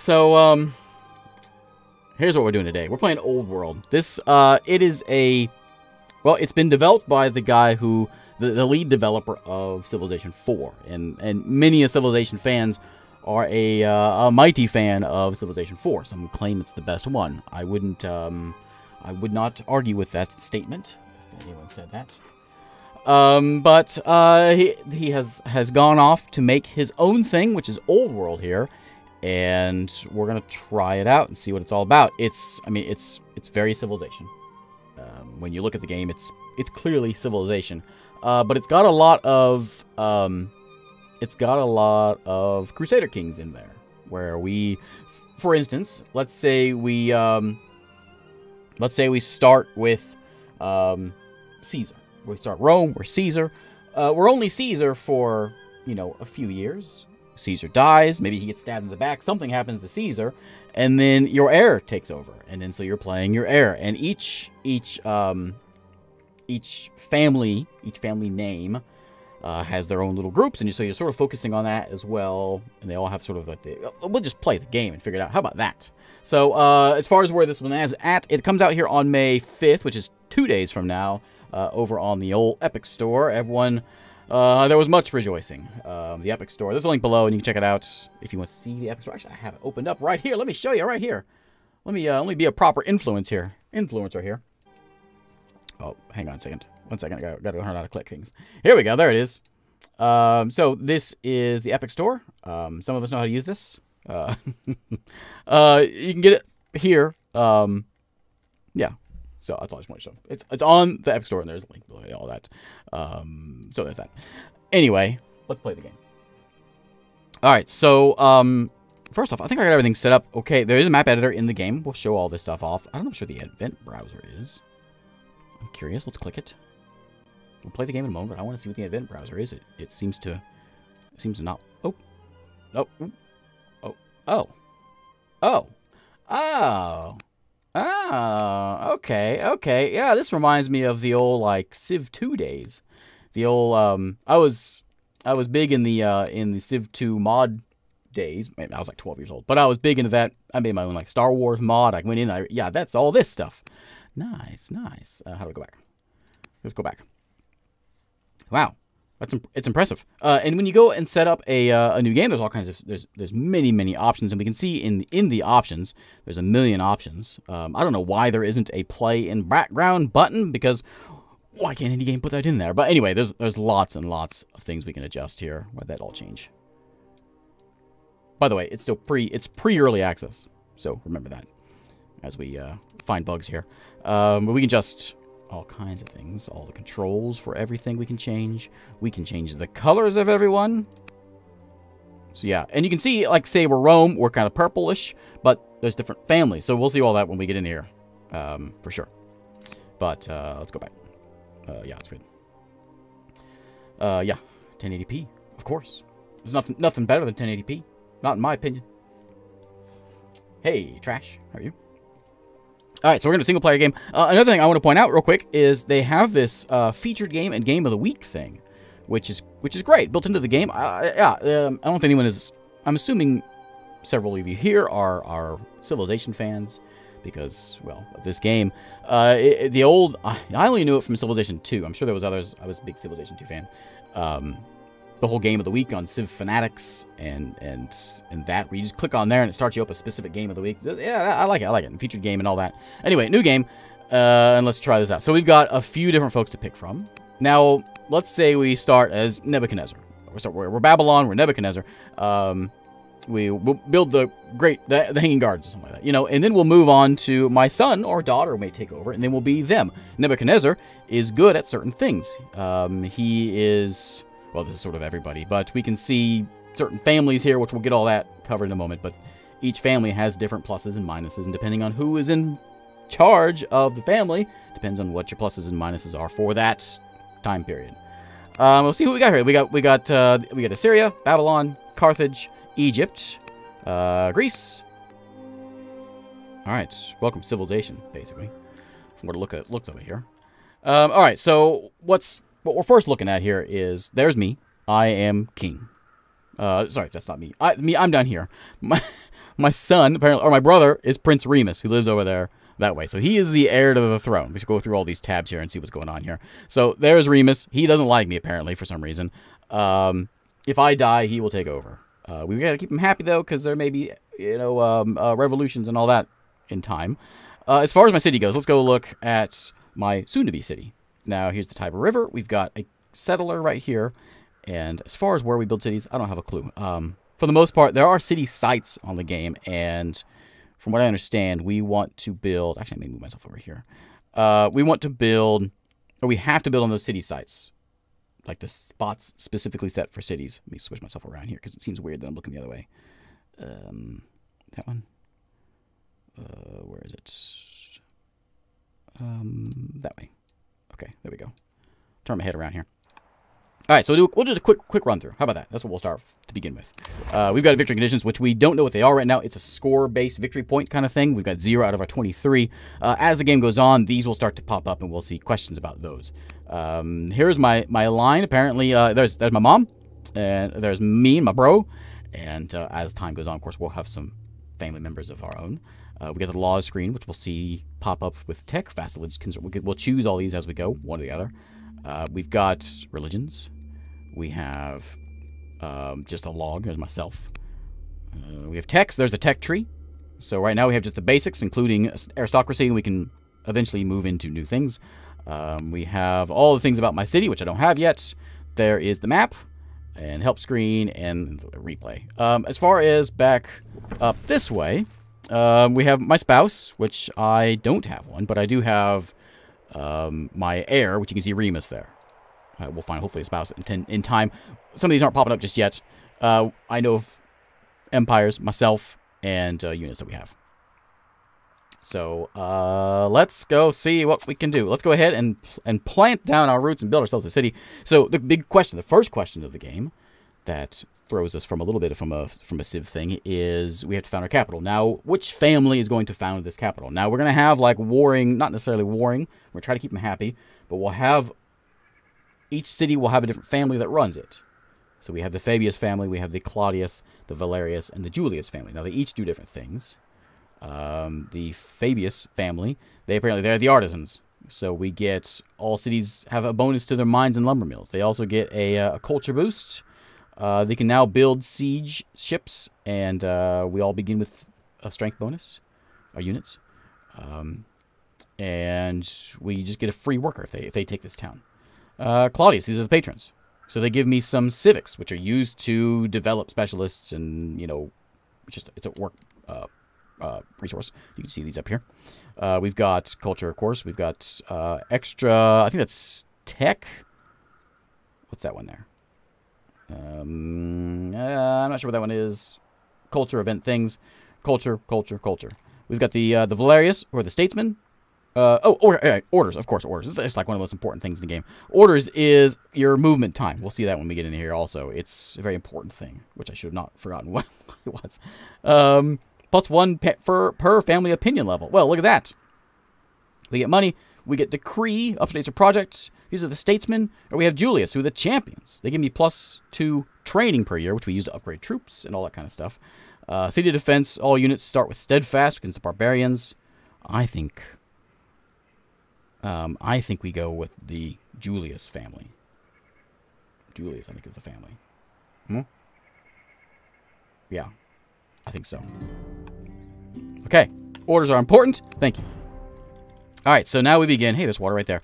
so, here's what we're doing today. We're playing Old World. This, it is a... Well, it's been developed by the guy who... The lead developer of Civilization 4. And many of Civilization fans are a mighty fan of Civilization 4. Some claim it's the best one. I would not argue with that statement, if anyone said that. But he has gone off to make his own thing, which is Old World here, and we're gonna try it out and see what it's all about. It's very Civilization. When you look at the game, it's clearly Civilization, but it's got a lot of Crusader kings in there, where we, for instance, let's say we start with Caesar. We start Rome, we're Caesar. We're only Caesar for, a few years. Caesar dies, maybe he gets stabbed in the back, something happens to Caesar, and then your heir takes over. And then so you're playing your heir. And each family name has their own little groups, and so you're sort of focusing on that as well. And they all have sort of like we'll just play the game and figure it out. How about that? So as far as where this one is at, it comes out here on May 5th, which is 2 days from now. Over on the old Epic Store. Everyone, there was much rejoicing. The Epic Store. There's a link below, and you can check it out if you want to see the Epic Store. Actually, I have it opened up right here. Let me show you right here. Let me be a proper influencer here. Oh, hang on a second. 1 second. I gotta learn how to click things. Here we go. There it is. So this is the Epic Store. Some of us know how to use this. You can get it here. Yeah. So that's all I just want to show. It's on the Epic Store, and there's a link below all that. So there's that. Anyway, let's play the game. All right. So first off, I think I got everything set up. Okay, there is a map editor in the game. We'll show all this stuff off. I don't know if the event browser is. I'm curious. Let's click it. We'll play the game in a moment, but I want to see what the event browser is. It seems to not. Oh. Oh. Oh. Oh. Oh. Oh. Oh, okay. Yeah, this reminds me of the old, like, Civ 2 days. The old, I was big in the Civ 2 mod days. I was like 12 years old, but I was big into that. I made my own, like, Star Wars mod. I went in, yeah, that's all this stuff. Nice. How do I go back? Let's go back. Wow. It's impressive. And when you go and set up a new game, there's all kinds of there's many options, and we can see in the options there's a million options. I don't know why there isn't a play in background button, because why can't any game put that in there? But anyway, there's lots and lots of things we can adjust here. Why'd that all change? By the way, it's still pre-early access, so remember that as we find bugs here. But we can just all kinds of things. All the controls for everything we can change. We can change the colors of everyone. So yeah, and you can see, like, say we're Rome, we're kind of purplish, but there's different families. So we'll see all that when we get in here, for sure. But let's go back. Yeah, it's good. Yeah, 1080p, of course. There's nothing better than 1080p, not in my opinion. Hey, Trash, how are you? All right, so we're going to single player game. Another thing I want to point out real quick is they have this featured game and game of the week thing, which is great, built into the game. I don't know if anyone is. I'm assuming several of you here are Civilization fans, because, well, of this game. The old, I only knew it from Civilization 2. I'm sure there was others. I was a big Civilization 2 fan. The whole game of the week on Civ Fanatics and that, where you just click on there and it starts you up a specific game of the week. Yeah, I like it. And featured game and all that. Anyway, new game, and let's try this out. So we've got a few different folks to pick from. Now, let's say we start as Nebuchadnezzar. We're Babylon. We're Nebuchadnezzar. We'll build the Hanging Gardens or something like that, and then we'll move on to my son or daughter may take over, and then we'll be them. Nebuchadnezzar is good at certain things. He is. Well, this is sort of everybody, but we can see certain families here, which we'll get all that covered in a moment, but each family has different pluses and minuses, and depending on who is in charge of the family, depends on what your pluses and minuses are for that time period. We'll see who we got here. We got Assyria, Babylon, Carthage, Egypt, Greece. All right, welcome civilization, basically, from what it looks over here. All right, so what we're first looking at here is, there's me. I am king. Sorry, that's not me. I'm down here. my son, apparently, or my brother, is Prince Remus, who lives over there that way. So he is the heir to the throne. We should go through all these tabs here and see what's going on here. So there's Remus. He doesn't like me, apparently, for some reason. If I die, he will take over. We got to keep him happy, though, because there may be, revolutions and all that in time. As far as my city goes, let's go look at my soon-to-be city. Now, here's the Tiber River. We've got a settler right here. And as far as where we build cities, I don't have a clue. For the most part, there are city sites on the game. And from what I understand, we want to build... Actually, let me move myself over here. We want to build... Or we have to build on those city sites. Like the spots specifically set for cities. Let me switch myself around here because it seems weird that I'm looking the other way. That one? Where is it? That way. Okay, there we go. Turn my head around here. All right, so we'll do a quick run through. How about that? That's what we'll start to begin with. We've got victory conditions, which we don't know what they are right now. It's a score-based victory point kind of thing. We've got 0 out of our 23. As the game goes on, these will start to pop up, and we'll see questions about those. Here's my line. Apparently, there's my mom, and there's me and my bro. And as time goes on, of course, we'll have some family members of our own. We get the laws screen, which we'll see pop up with tech. Vassalage. We'll choose all these as we go, one or the other. We've got religions. We have just a log. There's myself. We have techs. There's the tech tree. So right now we have just the basics, including aristocracy, and we can eventually move into new things. We have all the things about my city, which I don't have yet. There is the map, and help screen, and replay. As far as back up this way, we have my spouse, which I don't have one, but I do have my heir, which you can see Remus there. We'll find hopefully a spouse in time. Some of these aren't popping up just yet. I know of empires, myself, and units that we have. So let's go see what we can do. Let's go ahead and plant down our roots and build ourselves a city. So the big question, the first question of the game that throws us from a little bit from a Civ thing is we have to found our capital. Now, which family is going to found this capital? Now, we're going to have like warring, not necessarily warring. We're trying to keep them happy, but we'll have each city will have a different family that runs it. So we have the Fabius family, we have the Claudius, the Valerius, and the Julius family. Now, they each do different things. The Fabius family, they're the artisans. So we get, all cities have a bonus to their mines and lumber mills. They also get a culture boost. They can now build siege ships, and we all begin with a strength bonus, our units. And we just get a free worker if they take this town. Claudius, these are the patrons. So they give me some civics, which are used to develop specialists and, it's a work resource. You can see these up here. We've got culture, of course. We've got extra, I think that's tech. What's that one there? I'm not sure what that one is. Culture, event things. Culture. We've got the Valerius, or the statesman. Orders, of course, orders. It's like one of the most important things in the game. Orders is your movement time. We'll see that when we get in here also. It's a very important thing, which I should have not forgotten what it was. +1 per family opinion level. Well, look at that. We get money. We get decree, updates or projects. These are the statesmen. Or we have Julius, who are the champions. They give me +2 training per year, which we use to upgrade troops and all that kind of stuff. City defense, all units start with steadfast against the barbarians. I think we go with the Julius family. Julius, I think, is the family. Yeah, I think so. Okay, orders are important. Thank you. All right, so now we begin. Hey, there's water right there.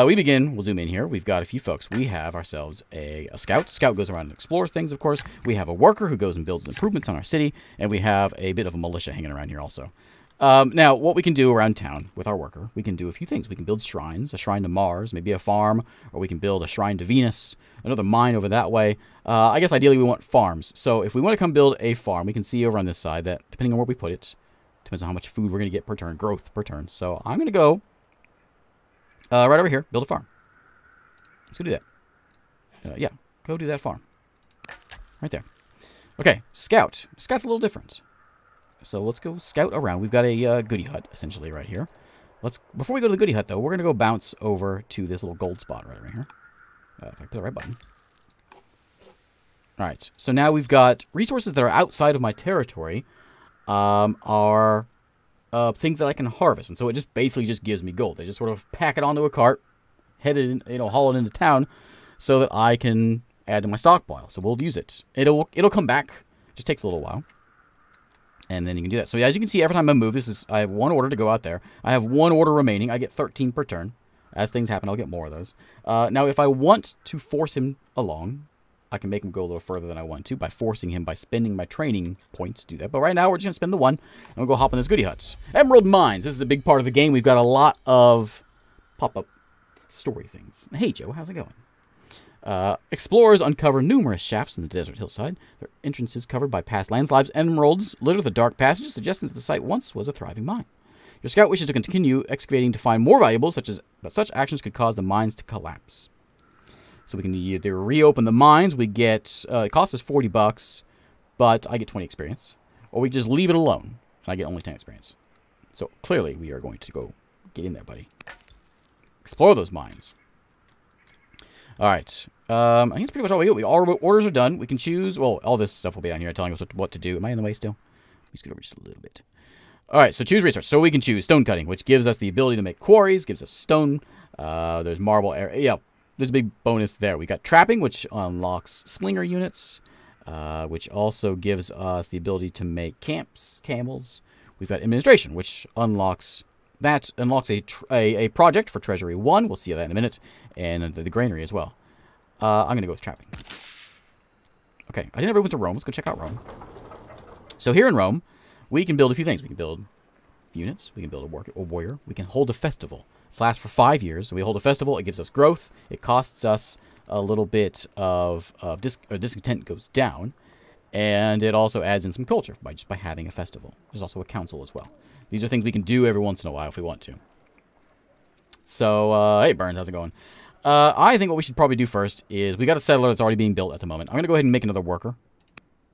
We begin. We'll zoom in here. We've got a few folks. We have ourselves a scout. Scout goes around and explores things, of course. We have a worker who goes and builds improvements on our city. And we have a bit of a militia hanging around here also. Now, what we can do around town with our worker, we can do a few things. We can build shrines, a shrine to Mars, maybe a farm, or we can build a shrine to Venus, another mine over that way. I guess ideally we want farms. So if we want to come build a farm, we can see over on this side that depending on where we put it, depends on how much food we're going to get per turn, growth per turn. So I'm going to go right over here, build a farm. Let's go do that. Yeah, go do that farm. Right there. Okay, scout. Scout's a little different. So let's go scout around. We've got a goodie hut, essentially, right here. Before we go to the goodie hut, though, we're going to go bounce over to this little gold spot right over here. If I put the right button. All right, so now we've got resources that are outside of my territory. are things that I can harvest. And so it just basically just gives me gold. They just sort of pack it onto a cart, head it in, haul it into town so that I can add to my stockpile. So we'll use it. It'll come back. It just takes a little while. And then you can do that. So as you can see, every time I move, I have one order to go out there. I have one order remaining. I get 13 per turn. As things happen, I'll get more of those. Now, if I want to force him along, I can make him go a little further than I want to by forcing him by spending my training points to do that. But right now, we're just going to spend the one, and we'll go hop in this goodie huts. Emerald Mines. This is a big part of the game. We've got a lot of pop-up story things. Hey, Joe, how's it going? Explorers uncover numerous shafts in the desert hillside. Their entrances covered by past landslides. Emeralds litter the dark passages, suggesting that the site once was a thriving mine. Your scout wishes to continue excavating to find more valuables, but such actions could cause the mines to collapse. So we can either reopen the mines. We get it costs us $40, but I get 20 experience, or we just leave it alone and I get only 10 experience. So clearly, we are going to go get in there, buddy. Explore those mines. All right. I think that's pretty much all we do. All our orders are done. We can choose. Well, all this stuff will be on here telling us what to do. Am I in the way still? Let me scoot over just a little bit. All right. So choose research. So we can choose stone cutting, which gives us the ability to make quarries, gives us stone. There's marble area. Yeah, there's a big bonus there. We got trapping, which unlocks slinger units, which also gives us the ability to make camels. We've got administration, which unlocks a project for Treasury 1. We'll see that in a minute. And the granary as well. I'm going to go with trapping. Okay, I never went to Rome. Let's go check out Rome. So here in Rome, we can build a few things. We can build units. We can build a warrior. We can hold a festival. This lasts for 5 years. So we hold a festival. It gives us growth. It costs us a little bit of discontent goes down. And it also adds in some culture just by having a festival. There's also a council as well. These are things we can do every once in a while if we want to. So, hey, Burns, how's it going? I think what we should probably do first is we got a settler that's already being built at the moment. I'm going to go ahead and make another worker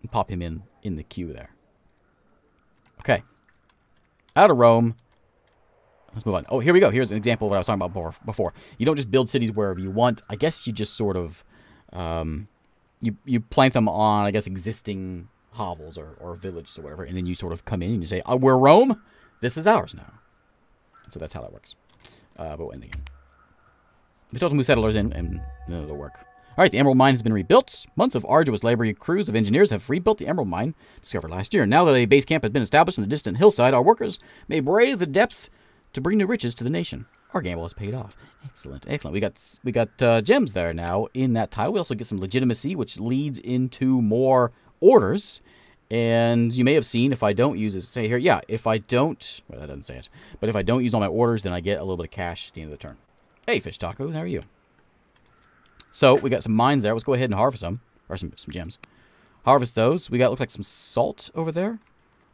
and pop him in the queue there. Okay. Out of Rome. Let's move on. Oh, here we go. Here's an example of what I was talking about before. You don't just build cities wherever you want. I guess you just sort of, you plant them on, I guess, existing hovels or villages or whatever, and then you sort of come in and you say, we're Rome. This is ours now. So that's how that works. But we'll end the game. We told them who settlers in, and then it'll work. All right, the Emerald Mine has been rebuilt. Months of arduous labor, crews of engineers have rebuilt the Emerald Mine, discovered last year. Now that a base camp has been established on the distant hillside, our workers may brave the depths to bring new riches to the nation. Our gamble has paid off. Excellent, excellent. We got gems there now in that tile. We also get some legitimacy, which leads into more orders. And you may have seen, if I don't use it, say here, yeah, if I don't, well, that doesn't say it, but if I don't use all my orders, then I get a little bit of cash at the end of the turn. Hey, Fish Tacos, how are you? So, we got some mines there. Let's go ahead and harvest them, or some gems. Harvest those. We got, looks like some salt over there.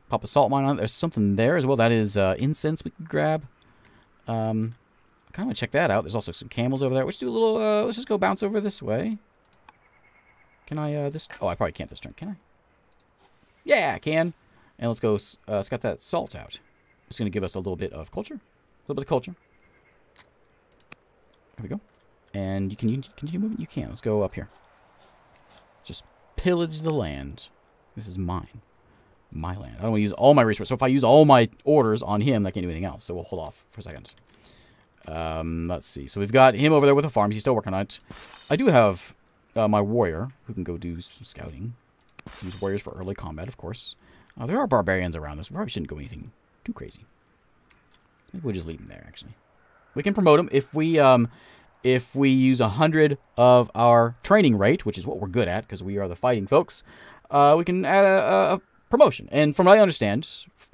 Pop a salt mine on it. There's something there as well. That is incense we can grab. I kind of want to check that out. There's also some camels over there. Let's do a little, let's just go bounce over this way. Can I, oh, I probably can't this turn, can I? Yeah, I can. And let's go, let's got that salt out. It's going to give us a little bit of culture. A little bit of culture. There we go. And you can continue moving? You can. Let's go up here. Just pillage the land. This is mine. My land. I don't want to use all my resources. So if I use all my orders on him, I can't do anything else. So we'll hold off for a second. Let's see. So we've got him over there with the farms. He's still working on it. I do have my warrior who can go do some scouting. Use warriors for early combat, of course. There are barbarians around us. We probably shouldn't go anything too crazy. Maybe we'll just leave him there, actually. We can promote him if we use 100 of our training rate, which is what we're good at because we are the fighting folks. We can add a promotion. And from what I understand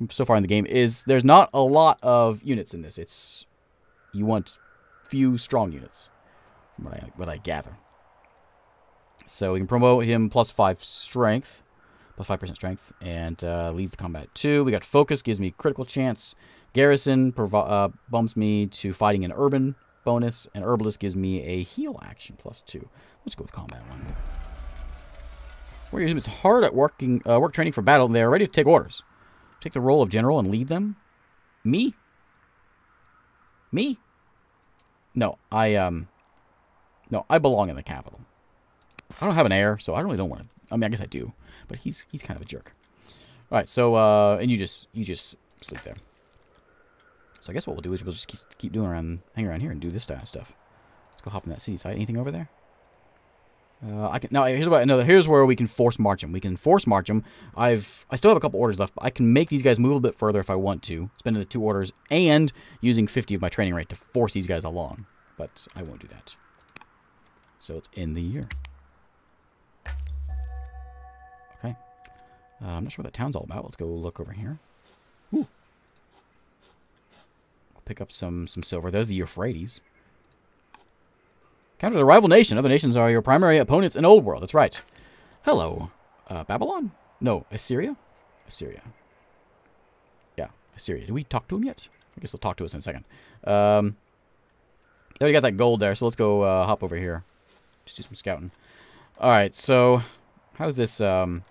so far in the game is there's not a lot of units in this. You want few strong units, from what I gather. So we can promote him plus 5 strength, plus 5% strength, and leads to combat 2. We got focus, gives me critical chance. Garrison bumps me to fighting an urban bonus, and herbalist gives me a heal action plus 2. Let's go with combat 1. Warriors is hard at work training for battle, and they are ready to take orders. Take the role of general and lead them. Me? Me? No, I belong in the capital. I don't have an heir, so I really don't want to. I mean, I guess I do, but he's kind of a jerk. All right, so and you just sleep there. So I guess what we'll do is we'll just keep doing hang around here and do this style of stuff. Let's go hop in that city side. Anything over there? Here's where we can force march them. We can force march them. I still have a couple orders left, but I can make these guys move a little bit further if I want to, spending the 2 orders and using 50 of my training rate to force these guys along. But I won't do that. So it's in the year. Okay. I'm not sure what that town's all about. Let's go look over here. Ooh. We'll pick up some silver. There's the Euphrates. Counter the rival nation. Other nations are your primary opponents in Old World. That's right. Hello. Babylon? No, Assyria? Assyria. Yeah, Assyria. Did we talk to him yet? I guess they'll talk to us in a second. They already got that gold there, so let's go hop over here. Just do some scouting. Alright, so how's this? Settle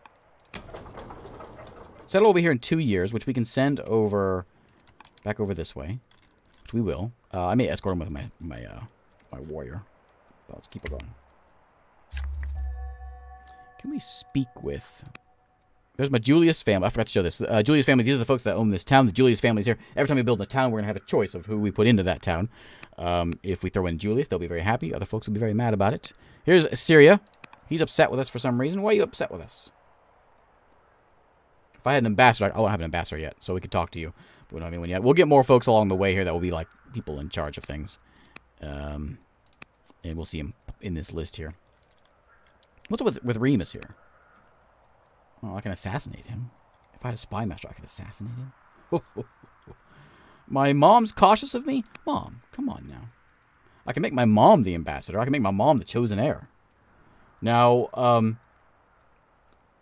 over here in 2 years, which we can send over back over this way. Which we will. I may escort him with my warrior. But let's keep it going. Can we speak with... There's my Julius family. I forgot to show this. Julius family, these are the folks that own this town. The Julius family's here. Every time we build a town, we're going to have a choice of who we put into that town. If we throw in Julius, they'll be very happy. Other folks will be very mad about it. Here's Assyria. He's upset with us for some reason. Why are you upset with us? If I had an ambassador, I won't have an ambassador yet, so we could talk to you. But we don't have anyone yet. We'll get more folks along the way here that will be like people in charge of things. And we'll see him in this list here. What's with Remus here? Oh, I can assassinate him. If I had a spy master, I could assassinate him. My mom's cautious of me? Mom, come on now. I can make my mom the ambassador. I can make my mom the chosen heir. Now,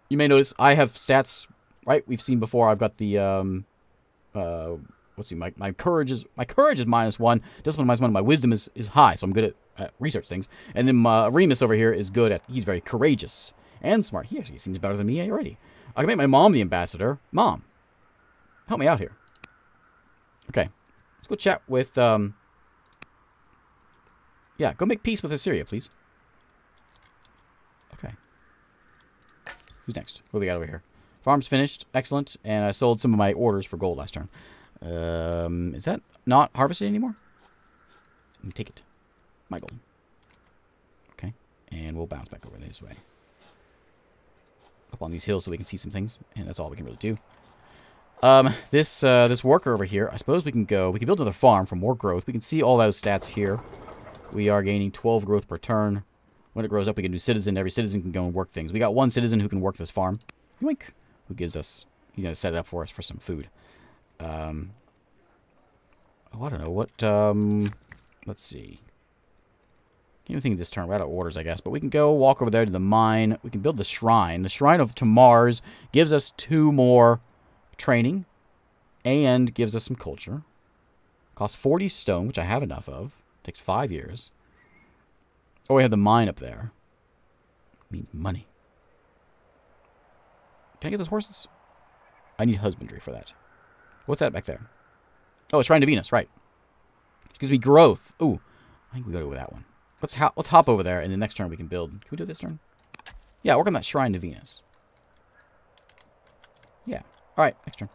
you may notice I have stats, right? We've seen before. I've got the, let's see, my courage is -1, discipline -1, my wisdom is high, so I'm good at research things. And then Remus over here is good at, he's very courageous and smart. He actually seems better than me already. I can make my mom the ambassador. Mom, help me out here. Okay, let's go chat with, yeah, go make peace with Assyria, please. Okay. Who's next? What do we got over here? Farm's finished. Excellent. And I sold some of my orders for gold last turn. Is that not harvested anymore? Let me take it. My gold. Okay. And we'll bounce back over this way. Up on these hills so we can see some things. And that's all we can really do. This worker over here, I suppose we can build another farm for more growth. We can see all those stats here. We are gaining 12 growth per turn. When it grows up, we can do citizen. Every citizen can go and work things. We got 1 citizen who can work this farm. Yoink. Who gives us... He's going to set it up for us for some food. Oh, I don't know. What, let's see. Can't even think of this turn. We're out of orders, I guess. But we can go walk over there to the mine. We can build the shrine. The Shrine of Mars gives us 2 more training. And gives us some culture. Costs 40 stone, which I have enough of. Takes 5 years. Oh, we have the mine up there. I need money. Can I get those horses? I need husbandry for that. What's that back there? Oh, it's Shrine to Venus, right. It gives me growth. Ooh, I think we go to that one. Let's hop over there, and the next turn we can build. Can we do this turn? Yeah, work on that Shrine to Venus. Yeah. All right, next turn.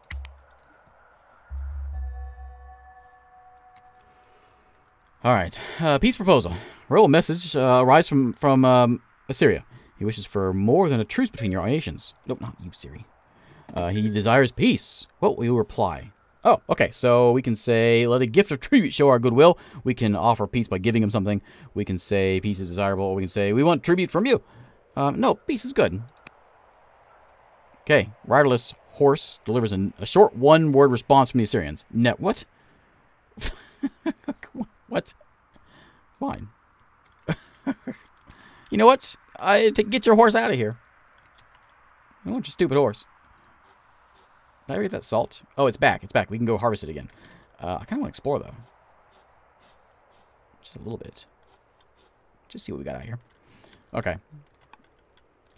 All right. Peace proposal. Royal message arrives from Assyria. He wishes for more than a truce between your nations. Nope, not you, Siri. He desires peace. What will you reply? Oh, okay. So we can say, let a gift of tribute show our goodwill. We can offer peace by giving him something. We can say peace is desirable. Or we can say, we want tribute from you. No, peace is good. Okay. Riderless horse delivers a short 1-word response from the Assyrians. No, what? What? Fine. You know what? Get your horse out of here. I want your stupid horse. Did I get that salt? Oh, it's back. It's back. We can go harvest it again. I kind of want to explore, though. Just a little bit. Just see what we got out here. Okay.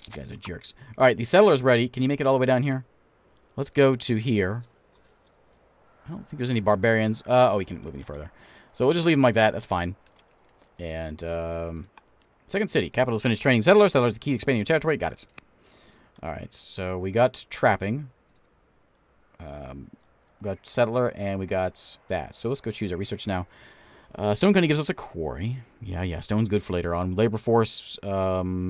You guys are jerks. All right, the settler's ready. Can you make it all the way down here? Let's go to here. I don't think there's any barbarians. Oh, we can't move any further. So we'll just leave them like that. That's fine. And, second city. Capital is finished training settlers. Settlers the key to expanding your territory. Got it. Alright, so we got trapping. We got settler, and we got that. So let's go choose our research now. Stone cutting gives us a quarry. Yeah, stone's good for later on. Labor force,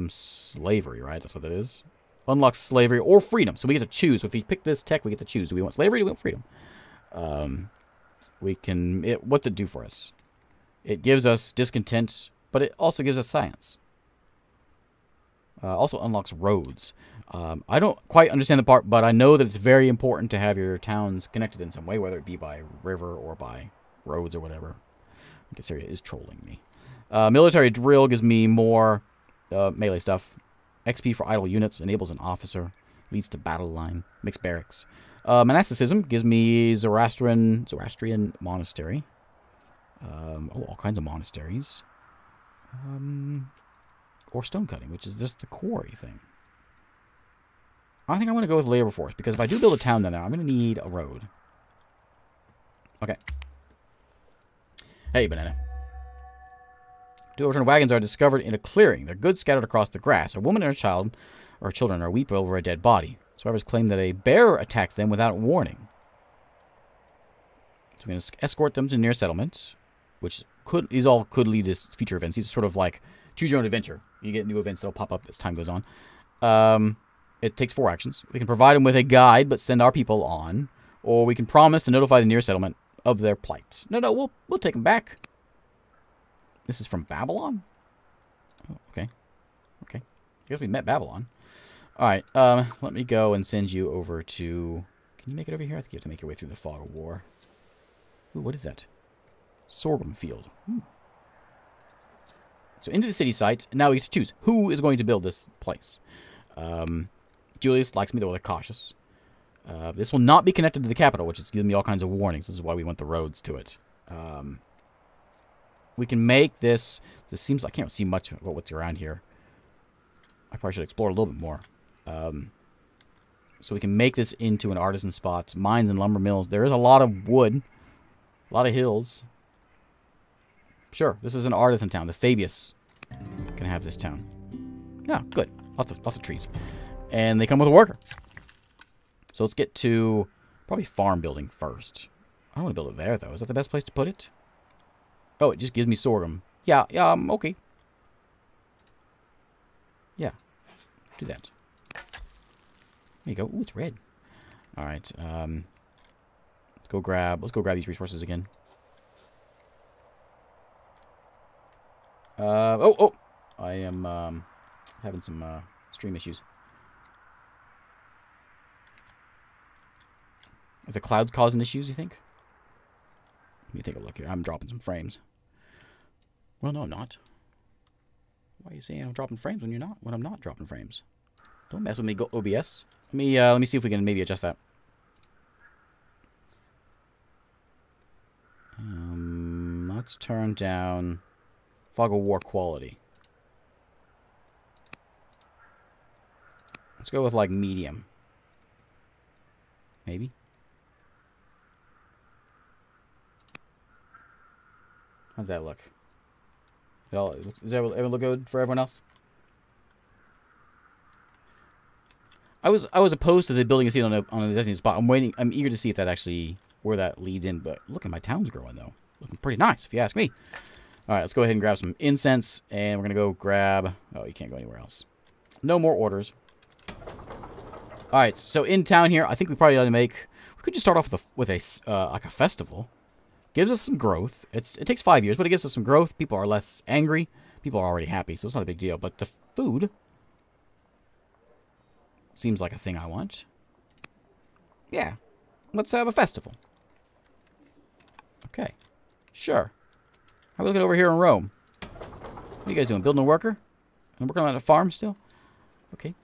slavery, right? That's what that is. Unlocks slavery or freedom. So we get to choose. So if we pick this tech, we get to choose. Do we want slavery or do we want freedom? We can... what's it do for us? It gives us discontent, but it also gives us science. Also unlocks roads. I don't quite understand the part, but I know that it's very important to have your towns connected in some way, whether it be by river or by roads or whatever. I guess Syria is trolling me. Military drill gives me more melee stuff. XP for idle units, enables an officer, leads to battle line, makes barracks. Monasticism gives me Zoroastrian monastery. All kinds of monasteries. Or stone cutting, which is just the quarry thing. I think I'm going to go with labor force, because if I do build a town down there, I'm going to need a road. Okay. Hey, banana. Two overturned wagons are discovered in a clearing. Their goods scattered across the grass. A woman and a child, or children, are weeping over a dead body. Survivors claim that a bear attacked them without warning. So we're going to escort them to near settlements, which these all could lead to future events. These are sort of like choose your own adventure. You get new events that'll pop up as time goes on. It takes 4 actions. We can provide them with a guide, but send our people on, or we can promise to notify the near settlement of their plight. No, we'll take them back. This is from Babylon? Oh, okay. I guess we met Babylon. Alright, let me go and send you over to... Can you make it over here? I think you have to make your way through the fog of war. Ooh, what is that? Sorghum field. So into the city site. Now we get to choose who is going to build this place. Julius likes me, though they're cautious. This will not be connected to the capital, which is giving me all kinds of warnings. This is why we want the roads to it. We can make this... This seems... I can't see much of what's around here. I probably should explore a little bit more. So we can make this into an artisan spot. Mines and lumber mills. There is a lot of wood. A lot of hills. Sure, this is an artisan town. The Fabius can have this town. Yeah, good. Lots of trees. And they come with a worker. So let's get to probably farm building first. I don't want to build it there, though. Is that the best place to put it? Oh, it just gives me sorghum. Yeah, okay. Yeah, do that. There you go. Ooh, it's red. All right. Let's go grab these resources again. I am having some stream issues. Are the clouds causing issues, you think? Let me take a look here. I'm dropping some frames. Well, no, I'm not. Why are you saying I'm dropping frames when you're not? When I'm not dropping frames? Don't mess with me, go OBS. Let me see if we can maybe adjust that. Let's turn down Fog of War quality. Let's go with like medium. Maybe. How's that look? Does that ever look good for everyone else? I was opposed to the building a seat on a designated spot. I'm eager to see if that actually where that leads in. But look at my town's growing though, looking pretty nice if you ask me. All right, let's go ahead and grab some incense, and we're gonna go grab. Oh, you can't go anywhere else. No more orders. All right, so in town here, I think we probably ought to make. We could just start off with a like a festival. Gives us some growth. It takes 5 years, but it gives us some growth. People are less angry. People are already happy, so it's not a big deal. But the food seems like a thing I want. Yeah. Let's have a festival. Okay. Sure. How are we looking over here in Rome? What are you guys doing? Building a worker? I'm working on a farm still? Okay.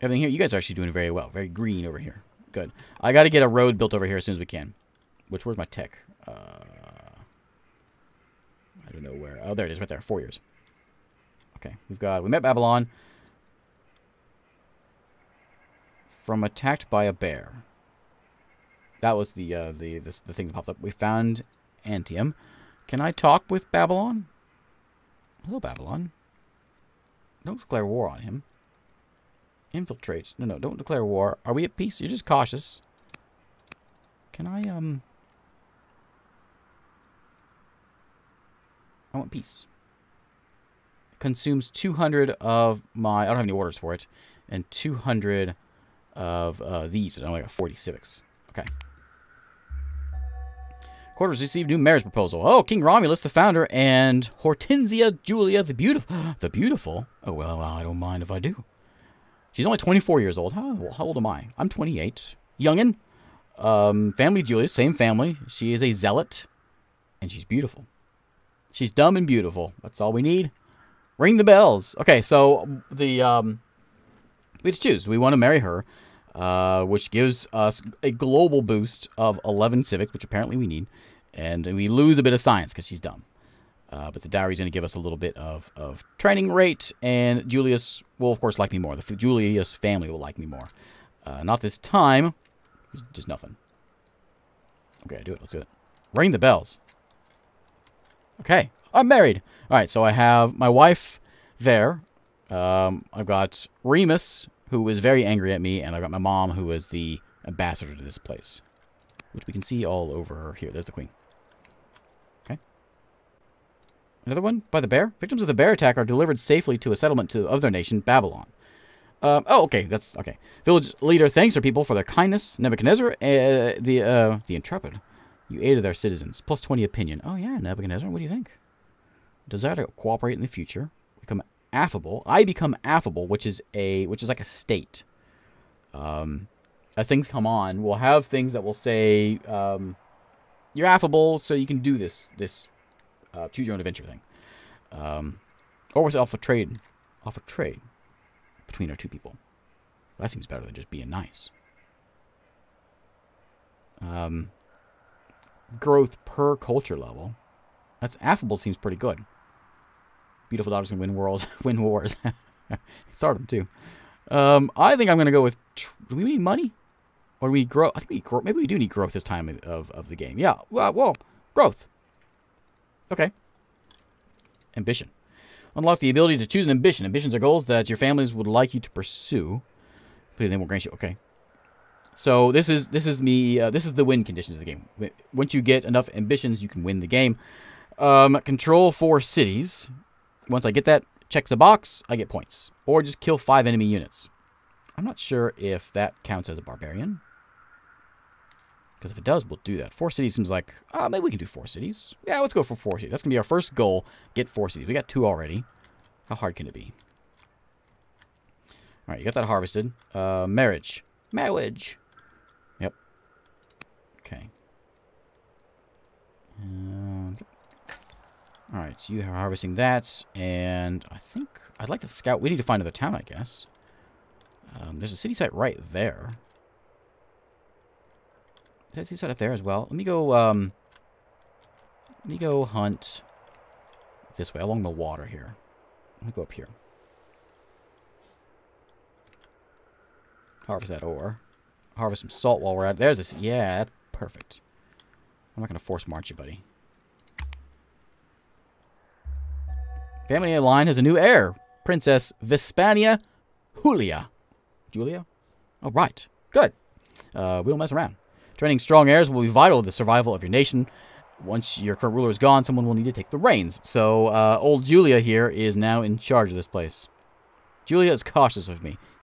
Everything here, you guys are actually doing very well. Very green over here. Good. I got to get a road built over here as soon as we can. Where's my tech? I don't know where. Oh, there it is, right there. 4 years. Okay, we met Babylon. From attacked by a bear. That was the thing that popped up. We found Antium. Can I talk with Babylon? Hello, Babylon. Don't declare war on him. Infiltrate. No, don't declare war. Are we at peace? You're just cautious. Can I want peace. Consumes 200 of my... I don't have any orders for it. And 200 of these, but I only got 40 civics. Okay. Quarters received new marriage proposal. Oh, King Romulus, the founder, and Hortensia Julia, the beautiful. The beautiful? Oh, well, I don't mind if I do. She's only 24 years old. How old am I? I'm 28. Youngin. Family Julius, same family. She is a zealot, and she's beautiful. She's dumb and beautiful. That's all we need. Ring the bells. Okay, so we have to choose. We want to marry her, which gives us a global boost of 11 civic, which apparently we need, and we lose a bit of science because she's dumb. But the dowry is going to give us a little bit of training rate, and Julius will, of course, like me more. The Julius family will like me more. Not this time. Just nothing. Okay, do it. Let's do it. Ring the bells. Okay, I'm married. All right, so I have my wife there. I've got Remus, who is very angry at me, and I've got my mom, who is the ambassador to this place, which we can see all over here. There's the queen. Okay. Another one by the bear. Victims of the bear attack are delivered safely to a settlement of their nation, Babylon. Oh, okay, that's okay. Village leader thanks her people for their kindness. Nebuchadnezzar, the intrepid, you aided their citizens. Plus 20 opinion. Oh yeah, Nebuchadnezzar. What do you think? Desire to cooperate in the future. Become affable. I become affable, which is like a state. As things come on, we'll have things that will say, you're affable, so you can do this choose your own adventure thing. Or was offer trade between our two people. That seems better than just being nice. Growth per culture level. That's affable seems pretty good. Beautiful daughters can win wars. Stardom too. I think I'm gonna go with. Do we need money, or do we grow? I think we grow. Maybe we do need growth this time of the game. Yeah. Well, growth. Okay. Ambition. Unlock the ability to choose an ambition. Ambitions are goals that your families would like you to pursue. Please, they will grant you. Okay. So this is me. This is the win conditions of the game. Once you get enough ambitions, you can win the game. Control 4 cities. Once I get that, check the box. I get points, or just kill 5 enemy units. I'm not sure if that counts as a barbarian. Because if it does, we'll do that. 4 cities seems like, maybe we can do 4 cities. Yeah, let's go for 4 cities. That's going to be our first goal. Get 4 cities. We got 2 already. How hard can it be? All right, you got that harvested. Marriage. Marriage. Yep. Okay. All right, so you are harvesting that. And I think I'd like to scout. We need to find another town, I guess. There's a city site right there. Did I see up there as well? Let me go hunt this way, along the water here. Let me go up here. Harvest that ore. Harvest some salt while we're at it. There's this. Yeah, that's perfect. I'm not going to force march you, buddy. Family line has a new heir. Princess Vespania Julia. Julia? Oh, right. Good. We don't mess around. Training strong heirs will be vital to the survival of your nation. Once your current ruler is gone, someone will need to take the reins. So, old Julia here is now in charge of this place. Julia is cautious of me.